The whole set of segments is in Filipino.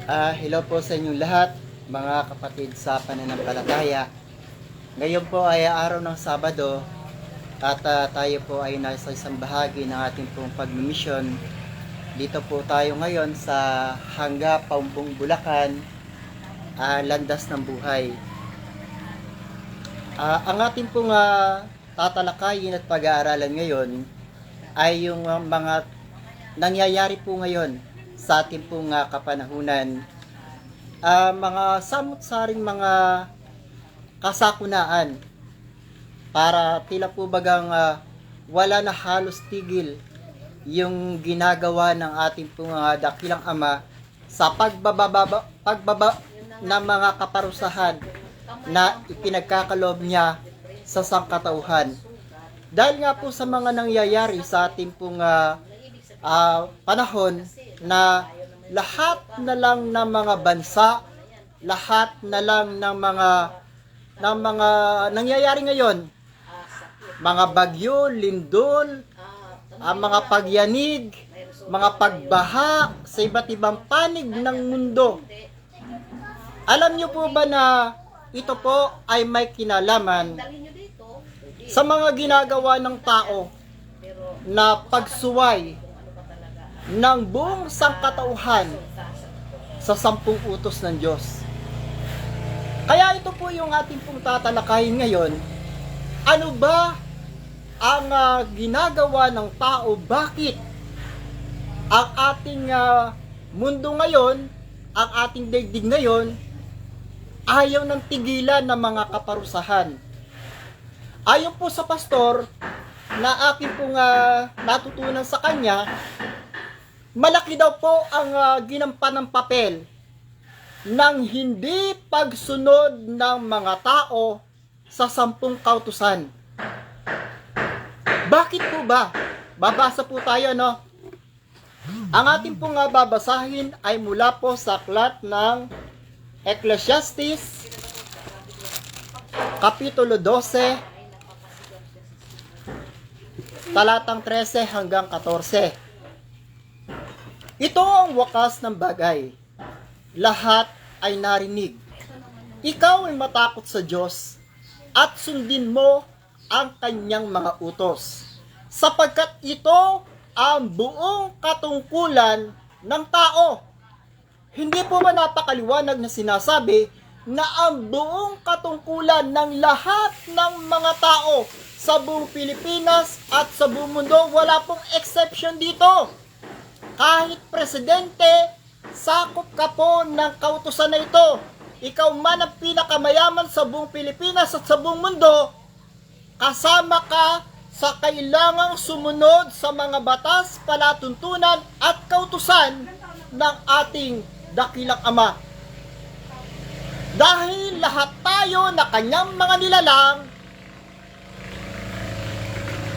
Hello po sa inyong lahat, mga kapatid sa pananampalataya. Ngayon po ay araw ng Sabado at tayo po ay nasa isang bahagi ng ating pong pagmimisyon. Dito po tayo ngayon sa Hangga, Paumpong, Bulacan, Landas ng Buhay. Ang ating pong tatalakayin at pag-aaralan ngayon ay yung mga nangyayari po ngayon sa ating pong kapanahunan, mga samot-saring mga kasakunaan para tila po bagang wala na halos tigil yung ginagawa ng ating pong dakilang Ama sa pagbaba ng mga kaparusahan na ipinagkakaloob niya sa sangkatauhan. Dahil nga po sa mga nangyayari sa ating pong panahon na lahat na lang ng mga bansa, lahat na lang ng mga nangyayari ngayon, mga bagyo, lindol, mga pagyanig, mga pagbaha sa iba't ibang panig ng mundo. Alam niyo po ba na ito po ay may kinalaman sa mga ginagawa ng tao na pagsuway ng buong sangkatauhan sa 10 utos ng Diyos. Kaya ito po yung ating pong tatalakayin ngayon. Ano ba ang ginagawa ng tao? Bakit ang ating mundo ngayon, ang ating daigdig ngayon, ayaw ng tigilan ng mga kaparusahan? Ayon po sa pastor na aking pong natutunan sa kanya, malaki daw po ang ginampan ng papel ng hindi pagsunod ng mga tao sa 10 kautusan. Bakit po ba? Babasa po tayo, no? Ang ating pong babasahin ay mula po sa aklat ng Ecclesiastes, Kapitulo 12, talatang 13 hanggang 14. Ito ang wakas ng bagay. Lahat ay narinig. Ikaw ay matakot sa Diyos at sundin mo ang kanyang mga utos, sapagkat ito ang buong katungkulan ng tao. Hindi po ba napakaliwanag na sinasabi na ang buong katungkulan ng lahat ng mga tao sa buong Pilipinas at sa buong mundo, wala pong exception dito? Kahit presidente, sakop ka po ng kautusan na ito. Ikaw man ang pinakamayaman sa buong Pilipinas at sa buong mundo, kasama ka sa kailangang sumunod sa mga batas, palatuntunan at kautusan ng ating dakilang Ama. Dahil lahat tayo na kanyang mga nilalang,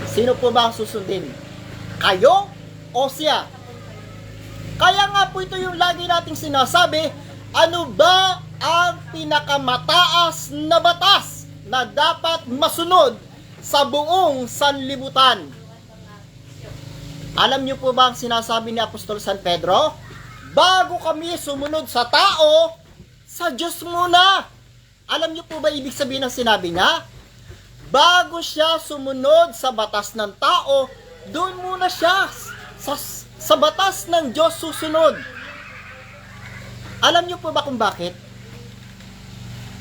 sino po ba ang susundin? Kayo o siya? Kaya nga po ito yung lagi nating sinasabi, ano ba ang pinakamataas na batas na dapat masunod sa buong sanlibutan? Alam niyo po ba ang sinasabi ni Apostol San Pedro? Bago kami sumunod sa tao, sa Diyos muna. Alam niyo po ba ibig sabihin ng sinabi niya? Bago siya sumunod sa batas ng tao, doon muna siya sa batas ng Diyos susunod. Alam niyo po ba kung bakit?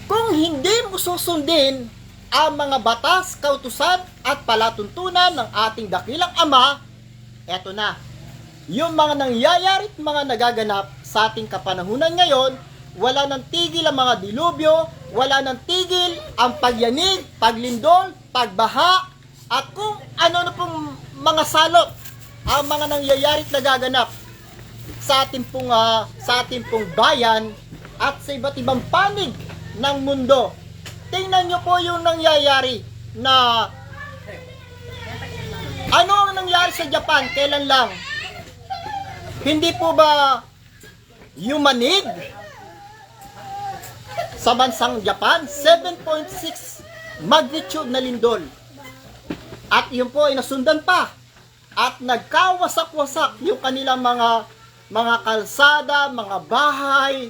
Kung hindi mo susundin ang mga batas, kautusan at palatuntunan ng ating dakilang Ama, eto na, yung mga nangyayari at mga nagaganap sa ating kapanahunan ngayon, wala nang tigil ang mga dilubyo, wala nang tigil ang pagyanig, paglindol, pagbaha, at kung ano na pong mga salot ang mga nangyayari at nagaganap sa ating pong bayan at sa iba't ibang panig ng mundo. Tingnan nyo po yung nangyayari na ano ang nangyari sa Japan, kailan lang? Hindi po ba yumanig sa bansang Japan? 7.6 magnitude na lindol. At yun po ay nasundan pa at nagkawasak-wasak yung kanilang mga mga kalsada, mga bahay.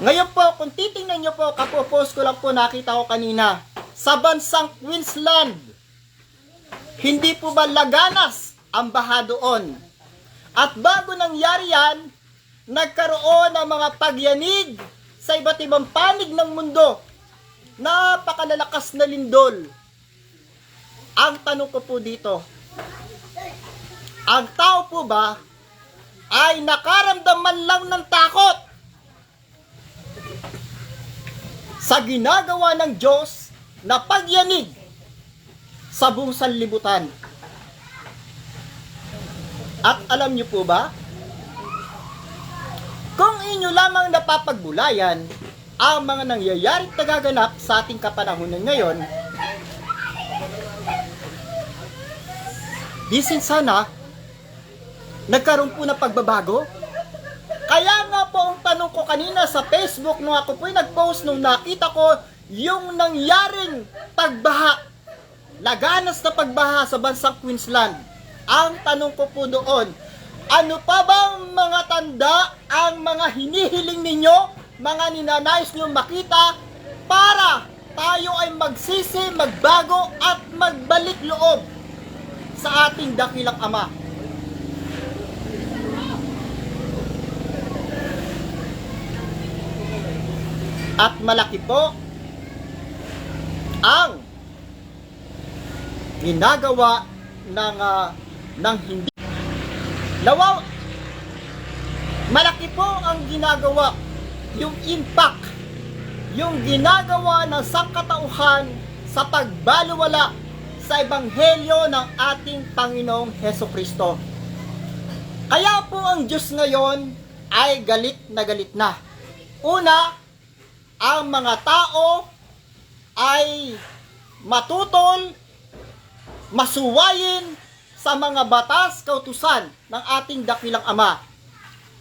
Ngayon po, kung titingnan nyo po, kapopost ko lang po, nakita ko kanina, sa bansang Queensland, hindi po ba laganas ang baha doon? At bago nangyari yan, nagkaroon ng mga pagyanig sa iba't ibang panig ng mundo. Napakalalakas na lindol. Ang tanong ko po dito, ang tao po ba ay nakaramdaman lang ng takot sa ginagawa ng Diyos na pagyanig sa buong sanlibutan? At alam niyo po ba, kung inyo lamang napapagbulayan ang mga nangyayari at nagaganap sa ating kapanahunan ngayon, di sana nagkaroon po ng pagbabago. Kaya nga po ang tanong ko kanina sa Facebook nung ako po'y nag-post nung nakita ko yung nangyaring pagbaha, laganas na pagbaha sa bansang Queensland. Ang tanong ko po doon, ano pa bang mga tanda ang mga hinihiling ninyo, mga ninanais nyo makita para tayo ay magsisi, magbago at magbalik loob sa ating dakilang Ama? At malaki po ang ginagawa ng hindi malaki po ang ginagawa, yung impact, yung ginagawa ng sangkatauhan sa pagbaliwala sa ebanghelyo ng ating Panginoong Hesukristo. Kaya po ang Diyos ngayon ay galit na galit na. Una, ang mga tao ay matutol, masuwayin sa mga batas, kautusan ng ating dakilang Ama.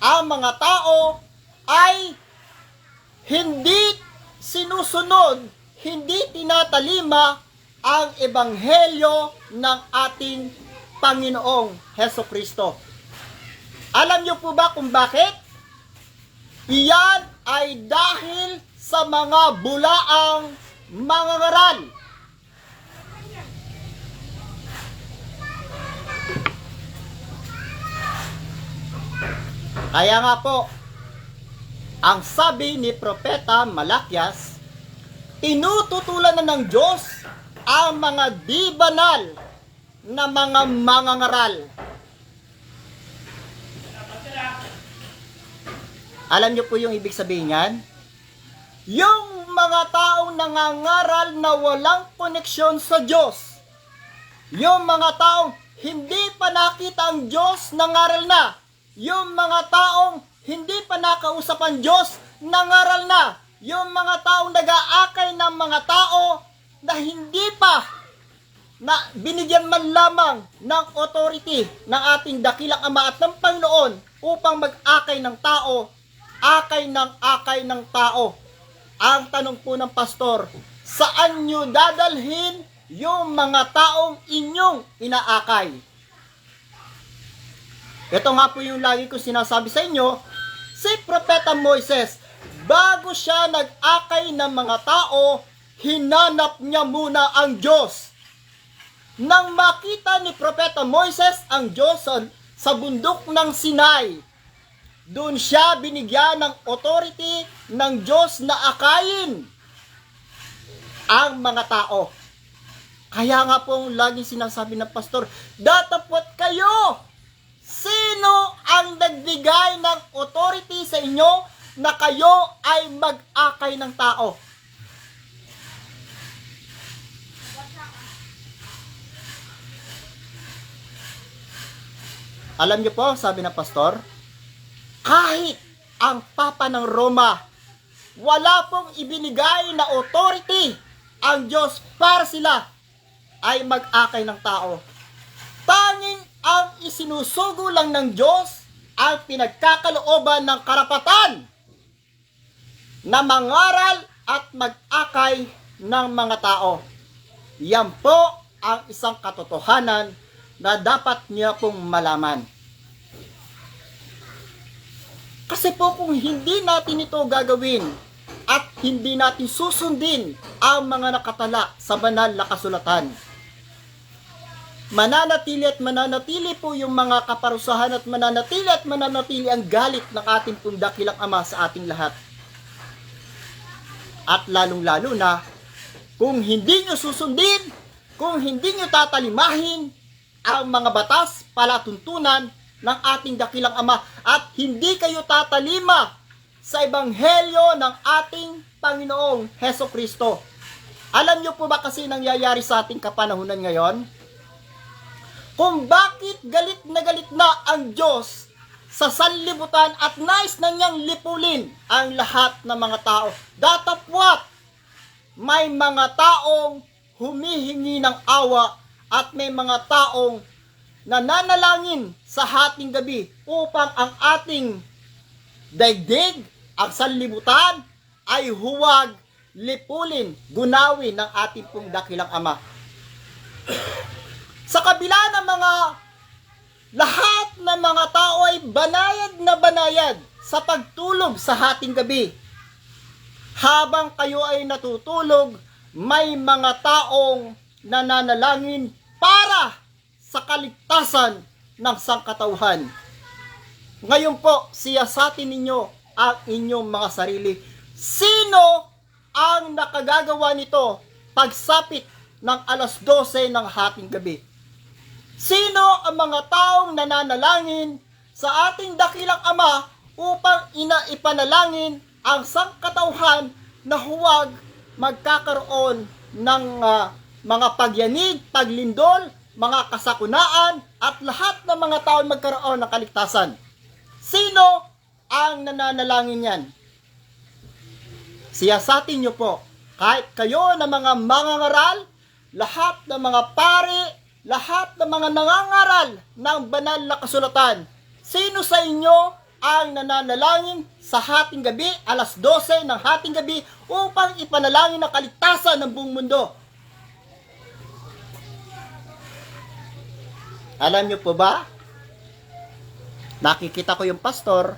Ang mga tao ay hindi sinusunod, hindi tinatalima ang ebanghelyo ng ating Panginoong Hesukristo. Alam niyo po ba kung bakit? Iyan ay dahil sa mga bulaang mangangaral. Kaya nga po, ang sabi ni Propeta Malakias, tinututulan na ng Diyos ang mga di banal na mga mangangaral. Alam niyo po yung ibig sabihin yan? Yung mga taong nangangaral na walang koneksyon sa Diyos. Yung mga taong hindi pa nakita ang Diyos, nangaral na. Yung mga taong hindi pa nakausap ang Diyos, nangaral na. Yung mga taong nag-aakay ng mga tao na hindi pa na binigyan man lamang ng authority ng ating dakilang Ama at ng Panginoon upang mag-akay ng tao, akay ng tao. Ang tanong po ng pastor, saan nyo dadalhin yung mga taong inyong inaakay? Ito nga po yung lagi ko sinasabi sa inyo, si Propeta Moises, bago siya nag-akay ng mga tao, hinanap niya muna ang Diyos. Nang makita ni Propeta Moises ang Diyos sa bundok ng Sinai, doon siya binigyan ng authority ng Diyos na akayin ang mga tao. Kaya nga po laging sinasabi ng pastor, datapot kayo! Sino ang nagbigay ng authority sa inyo na kayo ay mag-akay ng tao? Alam niyo po, sabi ng pastor, kahit ang Papa ng Roma, wala pong ibinigay na authority ang Diyos para sila ay mag-akay ng tao. Tanging ang isinusugo lang ng Diyos ang pinagkakalooban ng karapatan na mangaral at mag-akay ng mga tao. Yan po ang isang katotohanan na dapat niya pong malaman. Kasi po kung hindi natin ito gagawin at hindi natin susundin ang mga nakatala sa banal na kasulatan, mananatili po yung mga kaparusahan at mananatili ang galit ng ating pong dakilang Ama sa ating lahat. At lalong-lalo na, kung hindi nyo susundin, kung hindi nyo tatalimahin ang mga batas, palatuntunan ng ating dakilang Ama, at hindi kayo tatalima sa ebanghelyo ng ating Panginoong Hesukristo. Alam nyo po ba kasi nangyayari sa ating kapanahunan ngayon? Kung bakit galit na ang Diyos sa sanlibutan at nais na niyang lipulin ang lahat ng mga tao. Datapwat, may mga taong humihingi ng awa at may mga taong nananalangin sa hating gabi upang ang ating daigdig, ang sanlibutan, ay huwag lipulin, gunawin ng ating pong dakilang Ama. Sa kabila ng lahat ng mga tao ay banayad sa pagtulog sa hating gabi. Habang kayo ay natutulog, may mga taong nananalangin para sa kaligtasan ng sangkatauhan. Ngayon po, siyasatin ninyo ang inyong mga sarili. Sino ang nakagagawa nito pagsapit ng 12:00 ng hating gabi? Sino ang mga taong nananalangin sa ating dakilang Ama upang ipanalangin ang sangkatauhan na huwag magkakaroon ng mga pagyanig, paglindol, mga kasakunaan, at lahat ng mga taong magkaroon ng kaligtasan? Sino ang nananalangin yan? Siyasatin nyo po, kahit kayo na mga mangangaral, lahat ng mga pari, lahat ng mga nangangaral ng banal na kasulatan, sino sa inyo ang nananalangin sa hating gabi, 12:00 ng hating gabi, upang ipanalangin ang kaligtasan ng buong mundo? Alam nyo po ba? Nakikita ko yung pastor,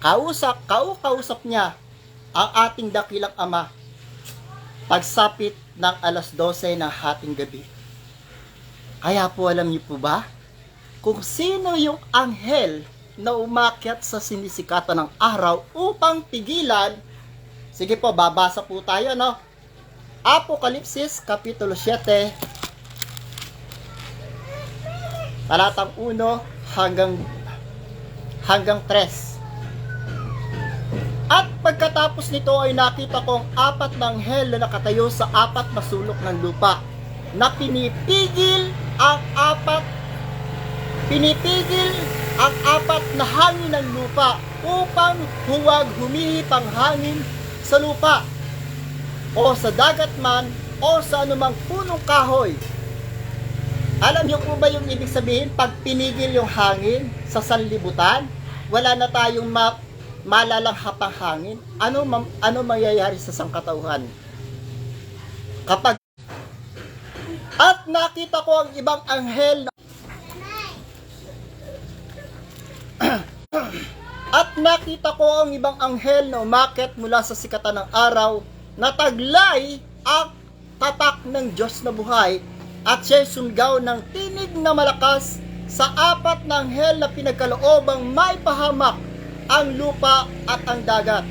kausap niya ang ating dakilang Ama pagsapit ng 12:00 ng hating gabi. Kaya po alam niyo po ba kung sino yung anghel na umakyat sa sinisikatan ng araw upang pigilan? Sige po, babasa po tayo, no? Apokalipsis Kapitulo 7, talatang 1 hanggang 3. At pagkatapos nito ay nakita ko ang 4 na anghel na nakatayo sa 4 na sulok ng lupa, na pinipigil ang 4 na hangin ng lupa upang huwag humihip ang hangin sa lupa o sa dagat man o sa anumang punong kahoy. Alam niyo po ba yung ibig sabihin pag pinigil yung hangin sa sanlibutan? Wala na tayong malalanghap ang hangin. Ano mangyayari sa sangkatauhan? At nakita ko ang ibang anghel na umakyat mula sa sikatan ng araw, na taglay ang tatak ng Diyos na buhay, at siya'y sumigaw ng tinig na malakas sa 4 na anghel na pinagkaloobang may pahamak ang lupa at ang dagat,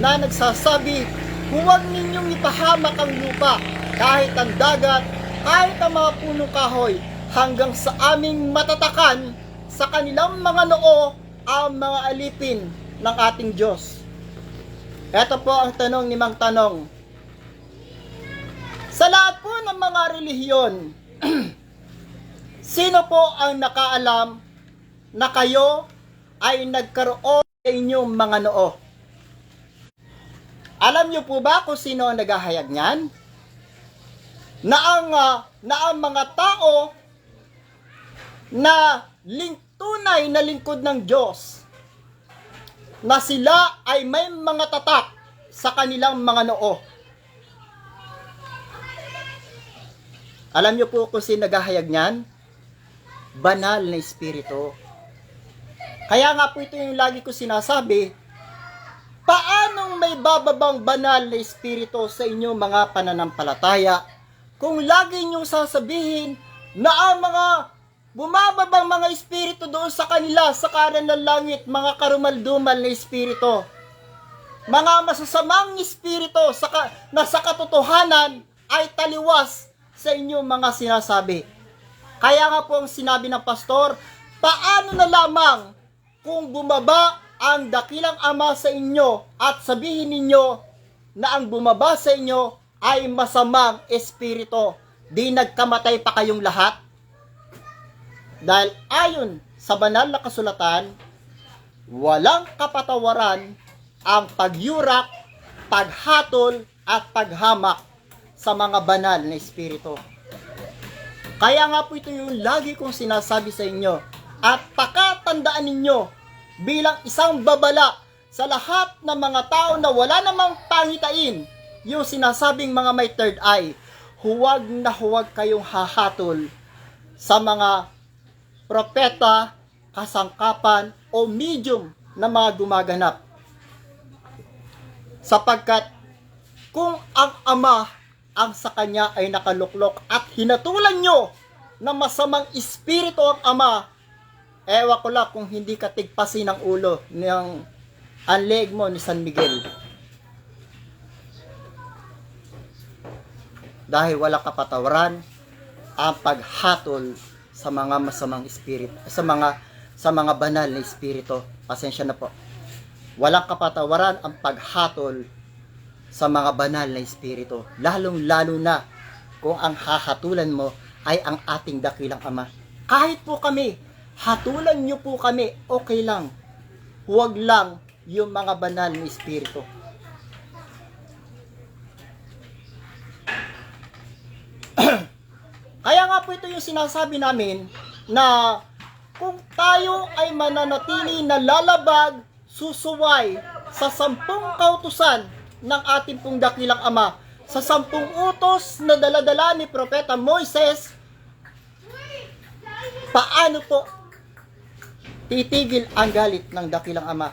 na nagsasabi, huwag ninyong ipahamak ang lupa, kahit ang dagat, kahit ang mga punong kahoy, hanggang sa aming matatakan sa kanilang mga noo ang mga alipin ng ating Diyos. Ito po ang tanong ni Mang Tanong. Sa lahat po ng mga relihiyon, sino po ang nakaalam na kayo ay nagkaroon sa inyong mga noo? Alam niyo po ba kung sino ang naghahayag niyan? Na ang mga tao na tunay na lingkod ng Diyos, na sila ay may mga tatak sa kanilang mga noo. Alam niyo po kung sino naghahayag niyan? Banal na Espiritu. Kaya nga po ito yung lagi ko sinasabi, paanong may bababang banal na espiritu sa inyo mga pananampalataya kung lagi niyong sasabihin na ang mga bumababang mga espiritu doon sa kanila sa kanan ng langit, mga karumaldumal na espiritu, mga masasamang espiritu na sa katotohanan ay taliwas sa inyong mga sinasabi. Kaya nga po ang sinabi ng pastor, paano na lamang kung bumaba ang dakilang Ama sa inyo at sabihin ninyo na ang bumaba sa inyo ay masamang espiritu, di nagkamatay pa kayong lahat? Dahil ayon sa banal na kasulatan, walang kapatawaran ang pagyurak, paghatol at paghamak sa mga banal na espiritu. Kaya nga po ito yung lagi kong sinasabi sa inyo, at pakatandaan ninyo bilang isang babala sa lahat ng mga tao na wala namang pangitain, yung sinasabing mga may third eye, huwag na huwag kayong hahatol sa mga propeta, kasangkapan o medium na mga gumaganap. Sapagkat kung ang Ama ang sa kanya ay nakaluklok at hinatulan nyo na masamang espiritu ang Ama, ewan ko lang kung hindi ka tigpasin ang ulo ng anleg mo ni San Miguel. Dahil wala kapatawaran ang paghatol sa mga masamang espiritu, sa mga banal na espiritu. Pasensya na po. Walang kapatawaran ang paghatol sa mga banal na espiritu. Lalong-lalo na kung ang hahatulan mo ay ang ating dakilang Ama. Kahit po kami, hatulan nyo po kami, okay lang. Huwag lang yung mga banal na espiritu. Kaya nga po ito yung sinasabi namin na kung tayo ay mananatili na lalabag, susuway sa 10 kautusan ng ating pong dakilang Ama, sa 10 utos na daladala ni Propeta Moises, paano po titigil ang galit ng dakilang Ama?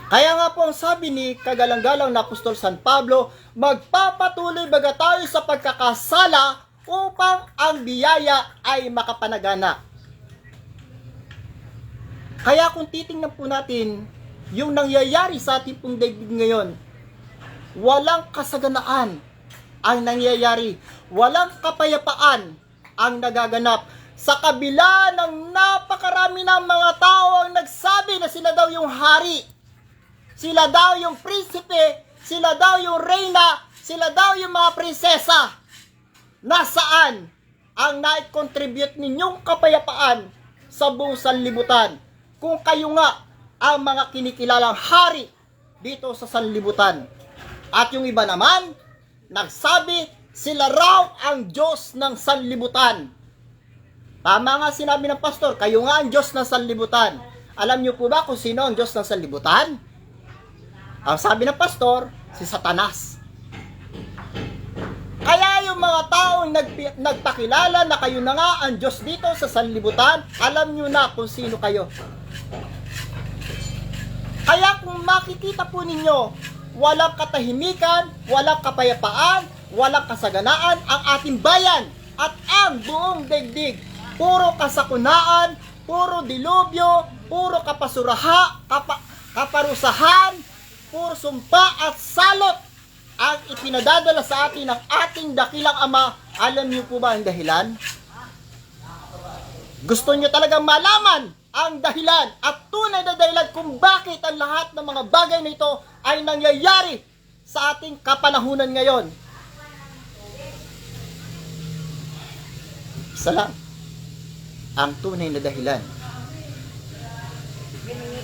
Kaya nga po ang sabi ni kagalang-galang na Apostol San Pablo, magpapatuloy baga tayo sa pagkakasala upang ang biyaya ay makapanagana. Kaya kung titingnan po natin yung nangyayari sa ating pong daigdig ngayon, walang kasaganaan ang nangyayari, walang kapayapaan ang nagaganap. Sa kabila ng napakarami ng mga tao ang nagsabi na sila daw yung hari, sila daw yung prinsipe, sila daw yung reyna, sila daw yung mga prinsesa. Nasaan ang nai-contribute ninyong kapayapaan sa buong sanlibutan? Kung kayo nga ang mga kinikilalang hari dito sa sanlibutan. At yung iba naman, nagsabi sila raw ang Diyos ng sanlibutan. Tama nga sinabi ng pastor, kayo nga ang Diyos ng sanlibutan. Alam niyo po ba kung sino ang Diyos ng sanlibutan? Ang sabi ng pastor, si Satanas. Kaya yung mga taong nagpakilala na kayo na nga ang Diyos dito sa sanlibutan, alam nyo na kung sino kayo. Kaya kung makikita po ninyo, walang katahimikan, walang kapayapaan, walang kasaganaan ang ating bayan at ang buong daigdig. Puro kasakunaan, puro dilubyo, puro kaparusahan, puro sumpa at salot ang ipinadadala sa atin ng ating dakilang Ama. Alam niyo po ba ang dahilan? Gusto niyo talagang malaman ang dahilan at tunay na dahilan kung bakit ang lahat ng mga bagay na ito ay nangyayari sa ating kapanahunan ngayon. Isa lang ang tunay na dahilan.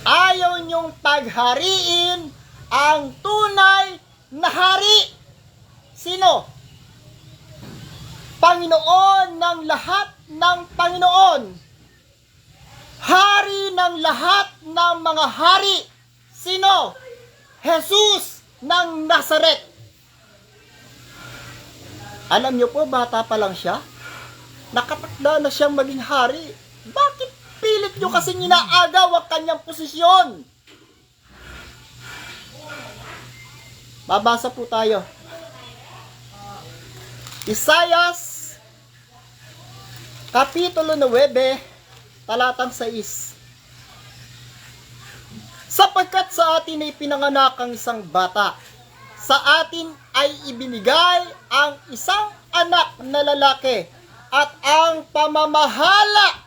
Ayaw niyong paghariin ang tunay na hari. Sino? Panginoon ng lahat ng Panginoon. Hari ng lahat ng mga hari. Sino? Jesus ng Nazaret. Alam niyo po, bata pa lang siya, Nakatakda na siyang maging hari. Bakit pilit nyo kasing inaagaw ang kanyang posisyon? Babasa po tayo. Isayas, Kapitulo 9, talatang 6. Sapagkat sa atin ay pinanganak ang isang bata, sa atin ay ibinigay ang isang anak na lalaki, at ang pamamahala,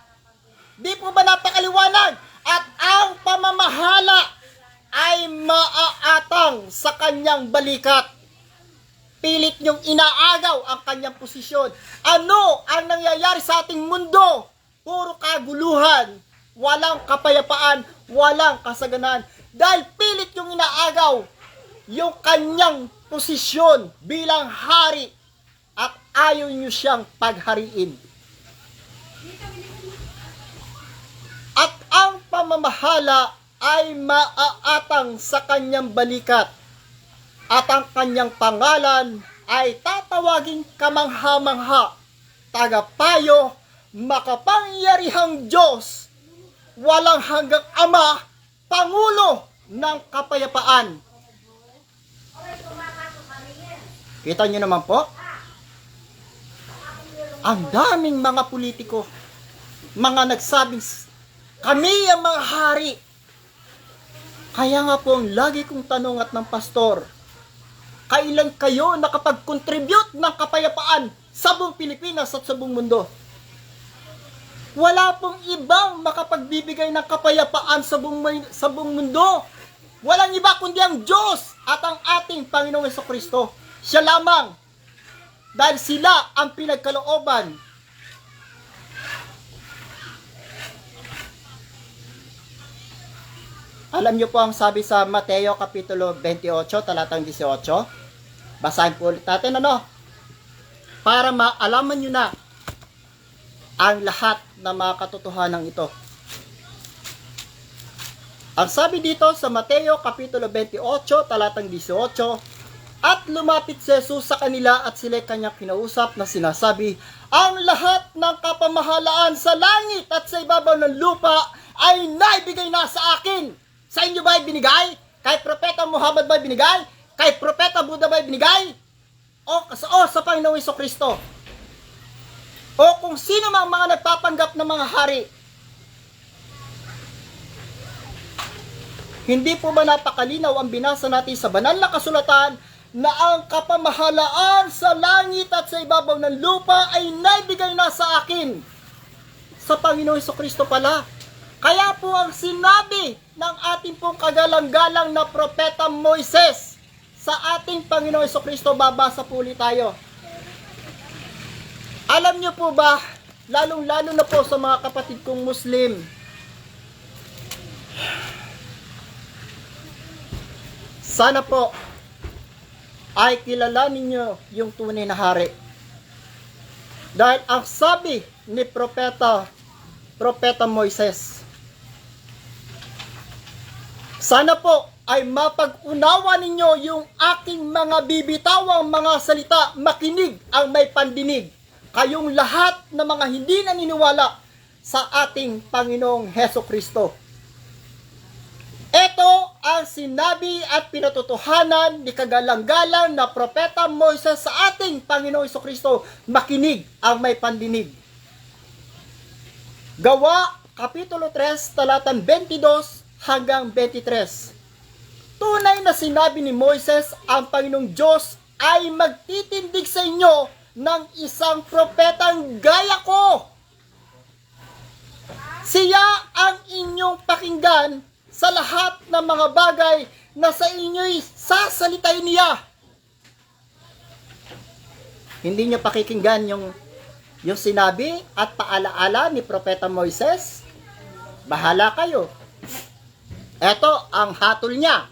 di po ba napakaliwanag? At ang pamamahala ay maaatang sa kanyang balikat. Pilit niyong inaagaw ang kanyang posisyon. Ano ang nangyayari sa ating mundo? Puro kaguluhan, walang kapayapaan, walang kasaganaan. Dahil pilit niyong inaagaw yung kanyang posisyon bilang hari at ayaw niyo siyang paghariin. At ang pamamahala ay maaatang sa kanyang balikat, at ang kanyang pangalan ay tatawaging kamangha-mangha, tagapayo, makapangyarihang Diyos, walang hanggang Ama, Pangulo ng kapayapaan. Kita nyo naman po, ang daming mga politiko, mga nagsabing, kami ang mga hari. Kaya nga po, ang lagi kong tanong at ng pastor, kailan kayo nakapag-contribute ng kapayapaan sa buong Pilipinas at sa buong mundo? Wala pong ibang makapagbibigay ng kapayapaan sa buong mundo. Walang iba kundi ang Diyos at ang ating Panginoong Jesucristo. Siya lamang. Dahil sila ang pinagkalooban. Alam niyo po ang sabi sa Mateo Kapitulo 28, talatang 18. Basahin po ulit natin, para maalaman niyo na ang lahat ng mga katotohanan ito. Ang sabi dito sa Mateo Kapitulo 28, talatang 18, at lumapit si Jesus sa kanila at sila'y kanyang kinausap na sinasabi, ang lahat ng kapamahalaan sa langit at sa ibabaw ng lupa ay naibigay na sa akin. Sa inyo ba ay binigay? Kay Propeta Muhammad ba ay binigay? Kay Propeta Buddha ba ay binigay? O sa Panginoong Jesucristo? O kung sino mang mga nagpapanggap ng mga hari? Hindi po ba napakalinaw ang binasa natin sa banal na kasulatan na ang kapamahalaan sa langit at sa ibabaw ng lupa ay naibigay na sa akin? Sa Panginoong Jesucristo pala. Kaya po ang sinabi ng ating pong kagalang-galang na Propeta Moises sa ating Panginoong Jesucristo, babasa po ulit tayo. Alam niyo po ba, lalong-lalo na po sa mga kapatid kong Muslim, sana po ay kilalanin niyo yung tunay na hari. Dahil ang sabi ni Propeta Moises, sana po ay mapag-unawa ninyo yung aking mga bibitawang mga salita, makinig ang may pandinig, kayong lahat na mga hindi naniniwala sa ating Panginoong Hesukristo. Ito ang sinabi at pinatutuhanan ni kagalang-galang na Propeta Moises sa ating Panginoong Hesukristo, makinig ang may pandinig. Gawa, Kapitulo 3, talatang 22 hanggang 23. Tunay na sinabi ni Moises, ang Panginoong Diyos ay magtitindig sa inyo ng isang propetang gaya ko. Siya ang inyong pakinggan sa lahat ng mga bagay na sa inyo'y sasalitain niya. Hindi niyo pakikinggan yung sinabi at paalaala ni Propeta Moises? Bahala kayo. Ito ang hatol niya.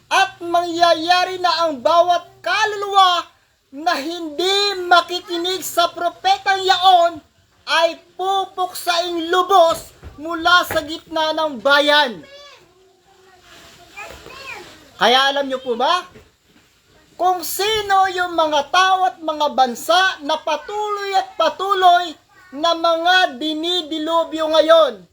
At mangyayari na ang bawat kaluluwa na hindi makikinig sa propetang yaon ay pupuksaing lubos mula sa gitna ng bayan. Kaya alam niyo po ba, kung sino yung mga tao at mga bansa na patuloy na mga dinidilubyo ngayon.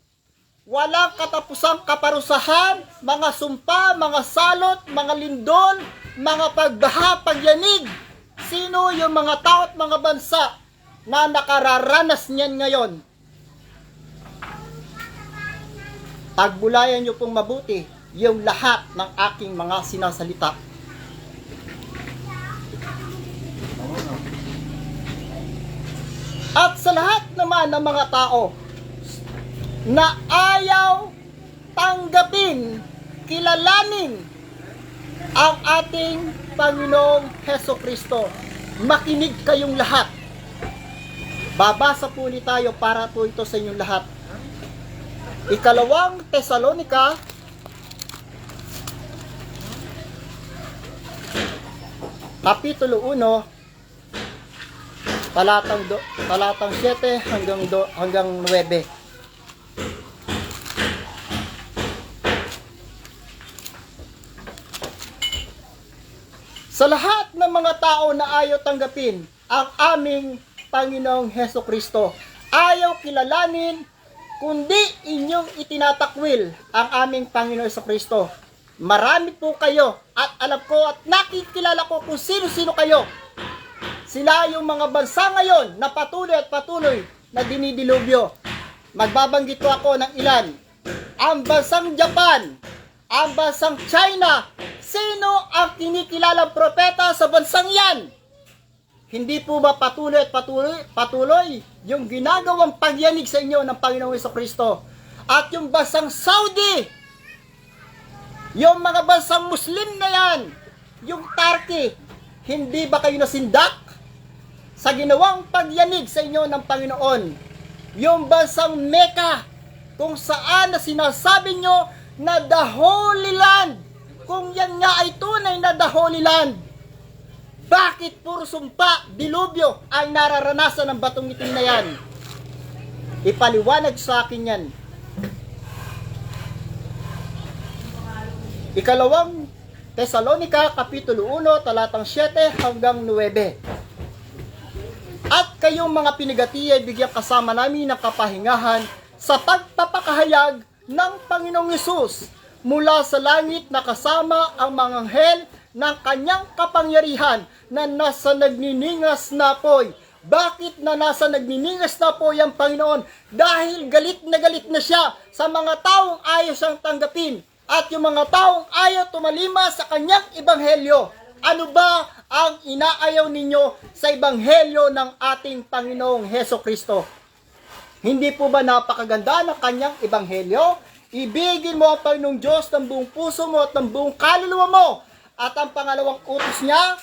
Walang katapusang kaparusahan, mga sumpa, mga salot, mga lindol, mga pagbaha, pagyanig. Sino yung mga tao at mga bansa na nakararanas niyan ngayon? Tagbulayan niyo pong mabuti yung lahat ng aking mga sinasalita. At sa lahat naman ng mga tao na ayaw tanggapin, kilalanin ang ating Panginoong Hesukristo, makinig kayong lahat. Babasa po ulit tayo para po ito sa inyong lahat. Ikalawang Tesalonika, Kapitulo 1, talatang 7 hanggang 9. Sa lahat ng mga tao na ayaw tanggapin ang aming Panginoong Hesukristo, ayaw kilalanin, kundi inyong itinatakwil ang aming Panginoong Hesukristo. Marami po kayo at alam ko at nakikilala ko kung sino-sino kayo. Sila yung mga bansa ngayon na patuloy at patuloy na dinidilubyo. Magbabanggit ko ako ng ilan. Ang bansang Japan, ang bansang China. Sino ang kinikilalang propeta sa bansang yan? Hindi po ba patuloy at patuloy yung ginagawang pagyanig sa inyo ng Panginoong Hesukristo? At yung bansang Saudi, yung mga bansang Muslim na yan, yung Turkey, hindi ba kayo nasindak sa ginawang pagyanig sa inyo ng Panginoon? Yung bansang Mecca, kung saan na sinasabi nyo na the Holy Land, kung yan nga ay tunay na the Holy Land, bakit puro sumpa, dilubyo ang nararanasan ng batong itim na yan? Ipaliwanag sa akin yan. Ikalawang Tesalonika, Kapitulo 1, talatang 7 hanggang 9. At kayong mga pinagati ay bigyan kasama namin ng kapahingahan sa pagpapakahayag ng Panginoong Hesus mula sa langit na kasama ang mga anghel ng kanyang kapangyarihan na nasa nagniningas na apoy. Bakit na nasa nagniningas na apoy ang Panginoon? Dahil galit na siya sa mga taong ayaw siyang tanggapin at yung mga taong ayaw tumalima sa kanyang ebanghelyo. Ano ba ang inaayaw ninyo sa ebanghelyo ng ating Panginoong Hesukristo? Hindi po ba napakaganda ng kanyang ebanghelyo? Ibigin mo ang Panginoong Diyos ng buong puso mo at ng buong kaluluwa mo. At ang pangalawang utos niya,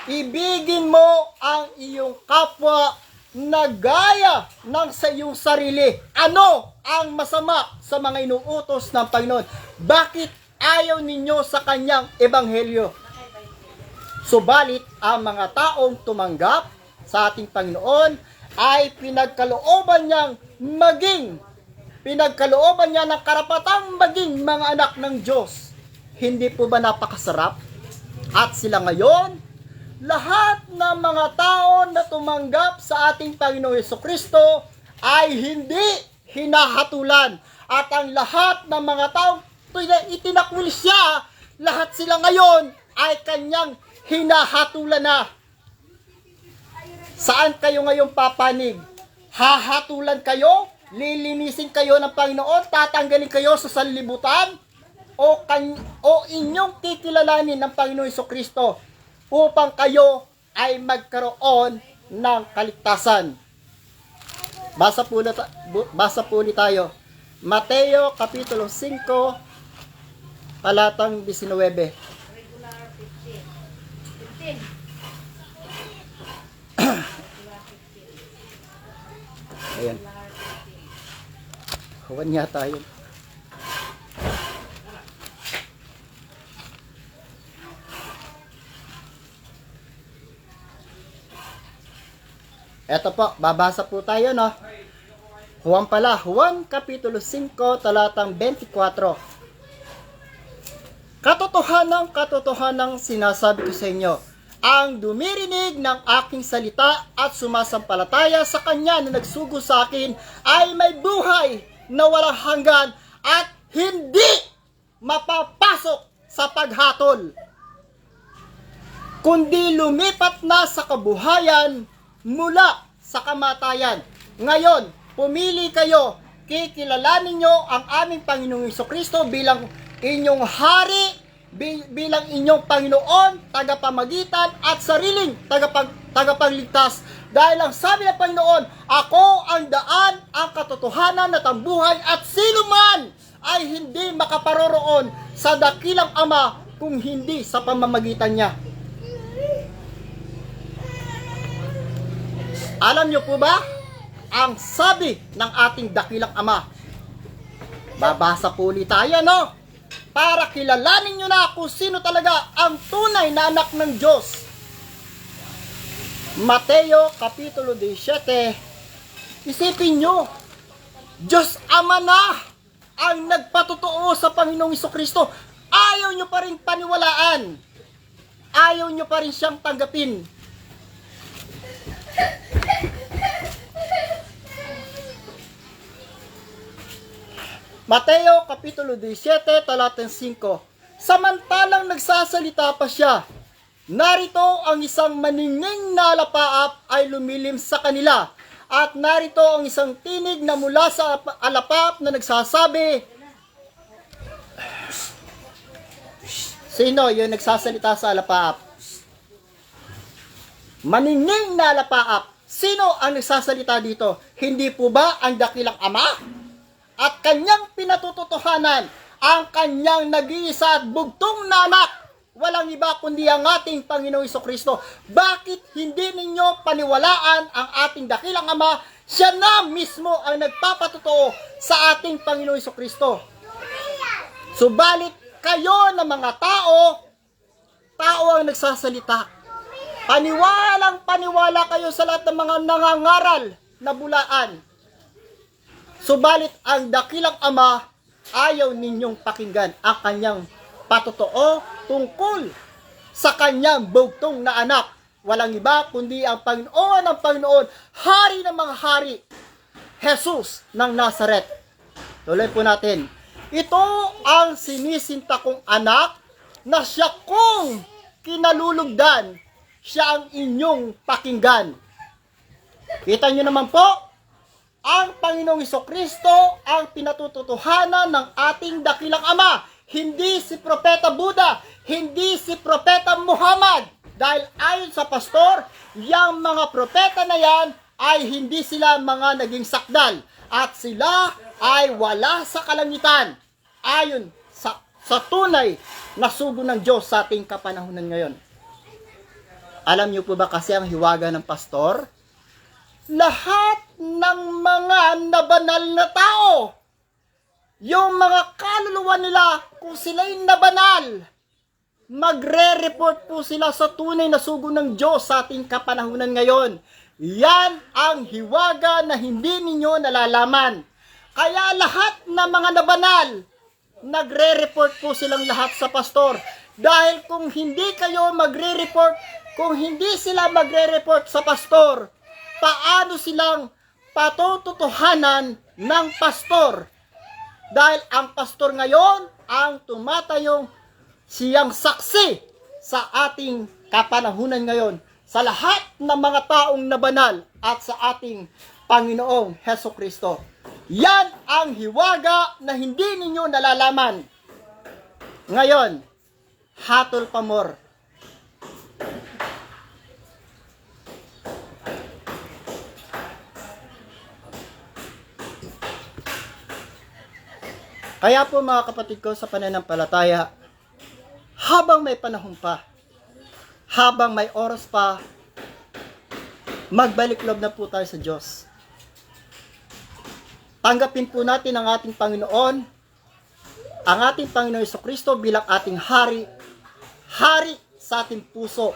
ibigin mo ang iyong kapwa na gaya ng sa iyong sarili. Ano ang masama sa mga inuutos ng Panginoon? Bakit ayaw ninyo sa kanyang ebanghelyo? Subalit, ang mga taong tumanggap sa ating Panginoon ay pinagkalooban niya ng karapatang maging mga anak ng Diyos. Hindi po ba napakasarap? At sila ngayon, lahat ng mga tao na tumanggap sa ating Panginoong Hesukristo ay hindi hinahatulan. At ang lahat ng mga taong itinakwil siya, lahat sila ngayon ay kanyang hinahatulan na. Saan kayo ngayon papanig? Hahatulan kayo? Lilinisin kayo ng Panginoon? Tatanggalin kayo sa sanlibutan? O inyong kikilalanin ng Panginoon Hesukristo upang kayo ay magkaroon ng kaligtasan? Basa po ulit tayo. Mateo Kapitulo 5, talatang 19. Ayan. Huwan niya tayo. Eto po, babasa po tayo, no? Juan Kapitulo 5, talatang 24. Katotohanang sinasabi ko sa inyo, ang dumirinig ng aking salita at sumasampalataya sa Kanya na nagsugo sa akin ay may buhay na walang hanggan at hindi mapapasok sa paghatol, kundi lumipat na sa kabuhayan mula sa kamatayan. Ngayon, pumili kayo, kikilalanin nyo ang aming Panginoong Hesukristo bilang inyong hari, bilang inyong Panginoon, tagapamagitan at sariling tagapagligtas. Dahil ang sabi ng Panginoon, ako ang daan, ang katotohanan at ang buhay, at sino man ay hindi makaparoroon sa dakilang Ama kung hindi sa pamamagitan niya. Alam niyo po ba ang sabi ng ating dakilang Ama? Babasa po ulit tayo, no? Para kilalanin nyo na kung sino talaga ang tunay na anak ng Diyos. Mateo Kapitulo 17. Isipin nyo, Diyos Ama na ang nagpatotoo sa Panginoong Hesukristo. Ayaw nyo pa rin paniwalaan. Ayaw nyo pa rin siyang tanggapin. Mateo Kapitulo 17, talatang 5. Samantalang nagsasalita pa siya, narito ang isang maningning na alapaap ay lumilim sa kanila, at narito ang isang tinig na mula sa alapaap na nagsasabi, sino yung nagsasalita sa alapaap? Maningning na alapaap. Sino ang nagsasalita dito? Hindi po ba ang dakilang Ama? At kanyang pinatututuhanan ang kanyang nag-iisa at bugtong na anak. Walang iba kundi ang ating Panginoong Hesukristo. Bakit hindi ninyo paniwalaan ang ating dakilang Ama? Siya na mismo ang nagpapatotoo sa ating Panginoong Hesukristo. Subalit kayo na mga tao ang nagsasalita. Paniwala kayo sa lahat ng mga nangangaral na bulaan. Subalit ang dakilang Ama, ayaw ninyong pakinggan ang kanyang patotoo tungkol sa kanyang bugtong na anak. Walang iba kundi ang Panginoon ng Panginoon, Hari ng mga hari, Jesus ng Nazaret. Tuloy po natin. Ito ang sinisinta kong anak na siya kong kinalulugdan. Siya ang inyong pakinggan. Kita nyo naman po, ang Panginoong Hesukristo ang pinatututuhanan ng ating dakilang Ama. Hindi si Propeta Buddha, hindi si Propeta Muhammad. Dahil ayon sa pastor, yung mga propeta na yan ay hindi sila mga naging sakdal. At sila ay wala sa kalangitan. Ayon sa tunay na sugo ng Diyos sa ating kapanahunan ngayon. Alam niyo po ba kasi ang hiwaga ng pastor? Lahat ng mga nabanal na tao, yung mga kaluluwa nila, kung sila'y nabanal, magre-report po sila sa tunay na sugo ng Diyos sa ating kapanahunan ngayon. Yan ang hiwaga na hindi ninyo nalalaman. Kaya lahat ng mga nabanal, nagre-report po silang lahat sa pastor. Dahil kung hindi kayo magre-report, kung hindi sila magre-report sa pastor, paano silang patututuhanan ng pastor? Dahil ang pastor ngayon ang tumatayong siyang saksi sa ating kapanahunan ngayon sa lahat ng mga taong nabanal at sa ating Panginoong Hesukristo. Yan ang hiwaga na hindi ninyo nalalaman. Ngayon, hatol pa more. Kaya po mga kapatid ko sa pananampalataya, habang may panahon pa, habang may oras pa, magbalik loob na po tayo sa Diyos. Tanggapin po natin ang ating Panginoon, ang ating Panginoon Hesukristo bilang ating hari, hari sa ating puso,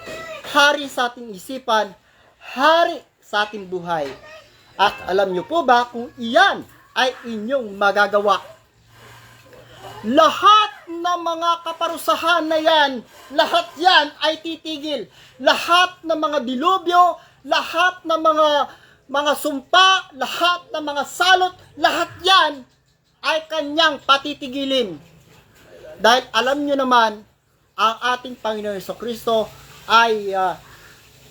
hari sa ating isipan, hari sa ating buhay. At alam niyo po ba kung iyan ay inyong magagawa? Lahat ng ng mga kaparusahan na yan, lahat yan ay titigil. Lahat ng mga dilubyo, lahat ng mga sumpa, lahat ng mga salot, lahat yan ay kanyang patitigilin. Dahil alam nyo naman, ang ating Panginoon Jesucristo ay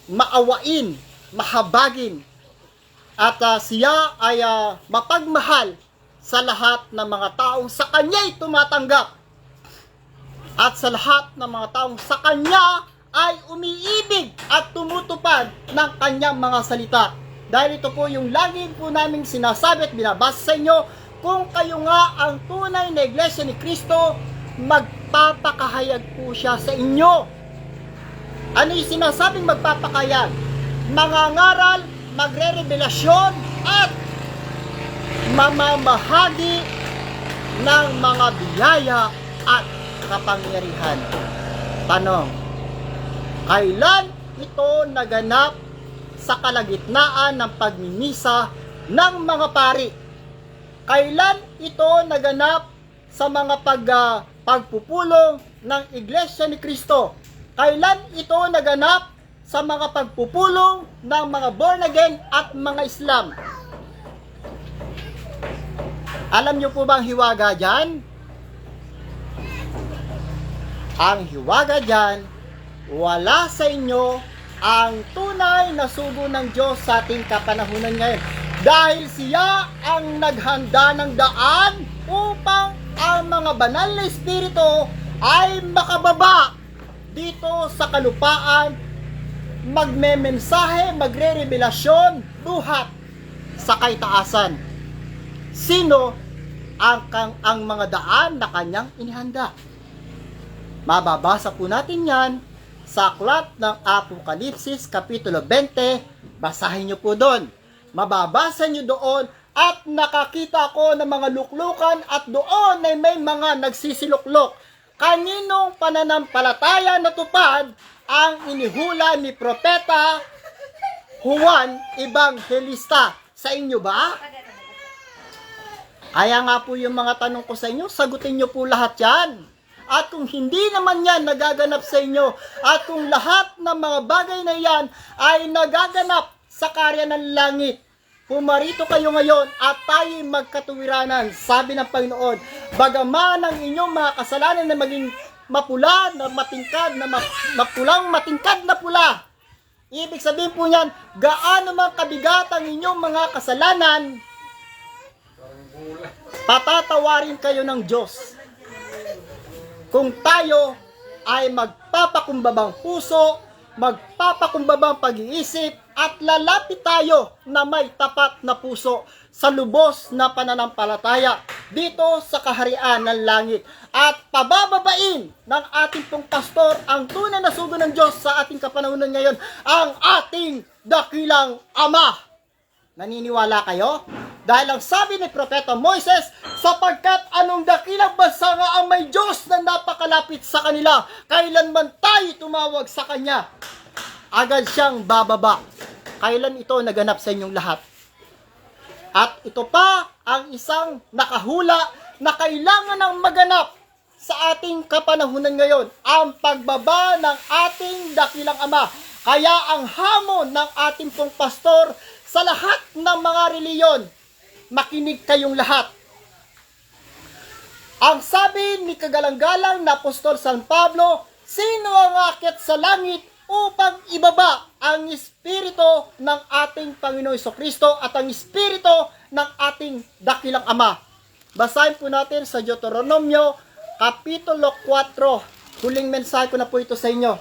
maawain, mahabagin, at siya ay mapagmahal sa lahat ng mga taong sa kanya'y tumatanggap. At sa lahat ng mga taong sa kanya ay umiibig at tumutupad ng kanyang mga salita. Dahil ito po yung lagi po naming sinasabi at binabasa sa inyo, kung kayo nga ang tunay na iglesia ni Kristo, magpapakahayag po siya sa inyo. Ano yung sinasabing magpapakahayag? Mangangaral, magre-revelasyon, at mamamahagi ng mga biyaya at kapangyarihan. Tanong, kailan ito naganap sa kalagitnaan ng pagmimisa ng mga pari? Kailan ito naganap sa mga pagpupulong ng Iglesia ni Cristo? Kailan ito naganap sa mga pagpupulong ng mga born again at mga Islam? Alam niyo po bang hiwaga dyan? Ang hiwaga dyan, wala sa inyo ang tunay na sugo ng Diyos sa ating kapanahunan ngayon. Dahil siya ang naghanda ng daan upang ang mga banal na espiritu ay makababa dito sa kalupaan, magmemensahe, magre-revelasyon, buhat sa kaitaasan. Sino ang mga daan na kanyang inihanda? Mababasa po natin yan sa aklat ng Apokalipsis, Kapitulo 20. Basahin nyo po doon. Mababasa nyo doon, at nakakita ko ng mga luklukan at doon ay may mga nagsisiluklok. Kaninong pananampalataya na tupad ang inihula ni Propeta Juan Evangelista? Sa inyo ba? Kaya nga po yung mga tanong ko sa inyo, sagutin nyo po lahat yan. At kung hindi naman yan nagaganap sa inyo, at kung lahat ng mga bagay na yan ay nagaganap sa karya ng langit, pumarito kayo ngayon at tayo'y magkatuwiranan. Sabi ng Panginoon, bagaman ang inyong mga kasalanan na maging mapula, na matingkad, na mapulang matingkad na pula. Ibig sabihin po niyan, gaano man kabigat ang inyong mga kasalanan, patatawarin kayo ng Diyos. Kung tayo ay magpapakumbabang puso, magpapakumbabang pag-iisip, at lalapit tayo na may tapat na puso sa lubos na pananampalataya dito sa kaharian ng langit, at pabababain ng ating pong pastor ang tunay na sugo ng Diyos sa ating kapanahunan ngayon, ang ating dakilang Ama. Naniniwala kayo? Dahil ang sabi ni Propeta Moises, sapagkat anong dakilang bansa nga ang may Diyos na napakalapit sa kanila, kailanman tayo tumawag sa Kanya, agad siyang bababa. Kailan ito naganap sa inyong lahat? At ito pa ang isang nakahula na kailangan ng maganap sa ating kapanahunan ngayon, ang pagbaba ng ating dakilang Ama. Kaya ang hamon ng ating pong pastor sa lahat ng mga reliyon, makinig kayong lahat. Ang sabi ni kagalang-galang na Apostol San Pablo, sino ang aakyat sa langit upang ibaba ang Espiritu ng ating Panginoon Jesucristo at ang Espiritu ng ating dakilang Ama? Basahin po natin sa Deuteronomio, Kapitulo 4. Huling mensahe ko na po ito sa inyo.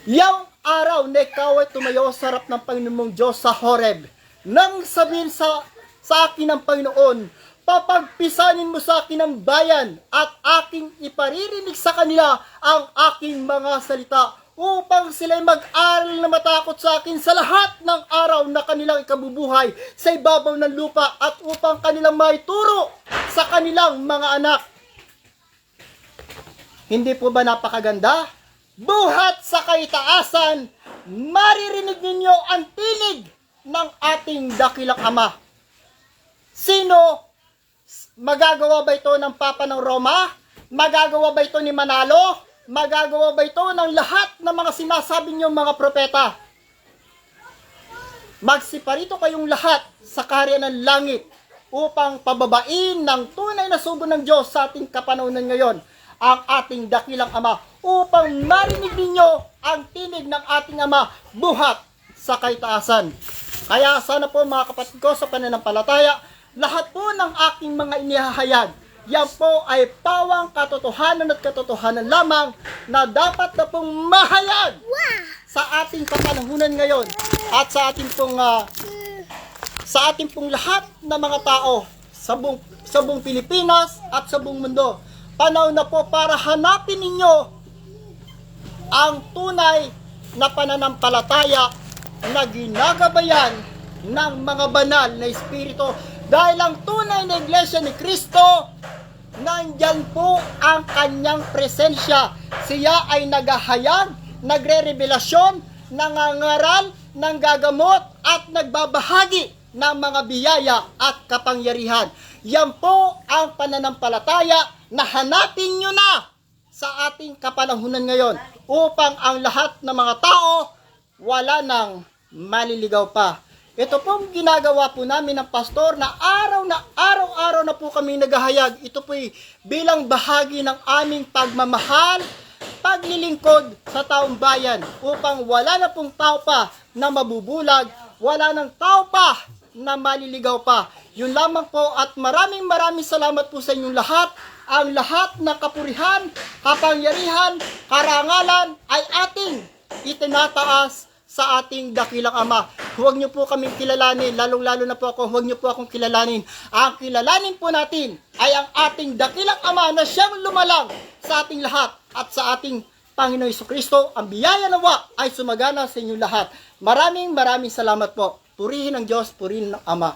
Yang araw na ikaw ay tumayo sa harap ng Panginoon mong Diyos sa Horeb, nang sabihin sa akin ng Panginoon, papagpisanin mo sa akin ang bayan at aking iparirinig sa kanila ang aking mga salita, upang sila'y mag-aral na matakot sa akin sa lahat ng araw na kanilang ikabubuhay sa ibabaw ng lupa, at upang kanilang maituro sa kanilang mga anak. Hindi po ba napakaganda? Buhat sa kaitaasan, maririnig ninyo ang tinig ng ating dakilang Ama. Sino magagawa ba ito ng Papa ng Roma? Magagawa ba ito ni Manalo? Magagawa ba ito ng lahat ng mga sinasabi niyong mga propeta? Magsiparito kayong lahat sa karya ng langit upang pababain ng tunay na sugo ng Diyos sa ating kapanahunan ngayon, ang ating dakilang Ama, upang marinig ninyo ang tinig ng ating Ama buhat sa kaitaasan. Kaya sana po mga kapatid ko sa pananampalataya, lahat po ng aking mga inihahayag, yan po ay pawang katotohanan at katotohanan lamang na dapat na pong mahayag sa ating kapanahunan ngayon at sa ating pong lahat na mga tao sa buong Pilipinas at sa buong mundo. Panahon na po para hanapin ninyo ang tunay na pananampalataya na ginagabayan ng mga banal na espiritu, dahil ang tunay na iglesia ni Kristo, nandyan po ang kanyang presensya. Siya ay naghahayag, nagre-revelasyon, nangangaral, nanggagamot at nagbabahagi ng mga biyaya at kapangyarihan. Yan po ang pananampalataya na hanapin nyo na sa ating kapanahunan ngayon, upang ang lahat ng mga tao wala nang maliligaw pa. Ito pong ginagawa po namin ng pastor na araw-araw na po kami naghahayag. Ito po bilang bahagi ng aming pagmamahal, paglilingkod sa taong bayan, upang wala na pong tao pa na mabubulag, wala nang tao pa na maliligaw pa. Yun lamang po, at maraming salamat po sa inyong lahat. Ang lahat ng kapurihan, kapangyarihan, karangalan ay ating itinataas sa ating dakilang Ama. Huwag niyo po kaming kilalanin, lalong-lalo na po ako, huwag niyo po akong kilalanin. Ang kilalanin po natin ay ang ating dakilang Ama na siyang lumalang sa ating lahat at sa ating Panginoon Jesucristo. Ang biyaya nawa ay sumagana sa inyong lahat. Maraming salamat po. Purihin ang Diyos, purihin ang Ama.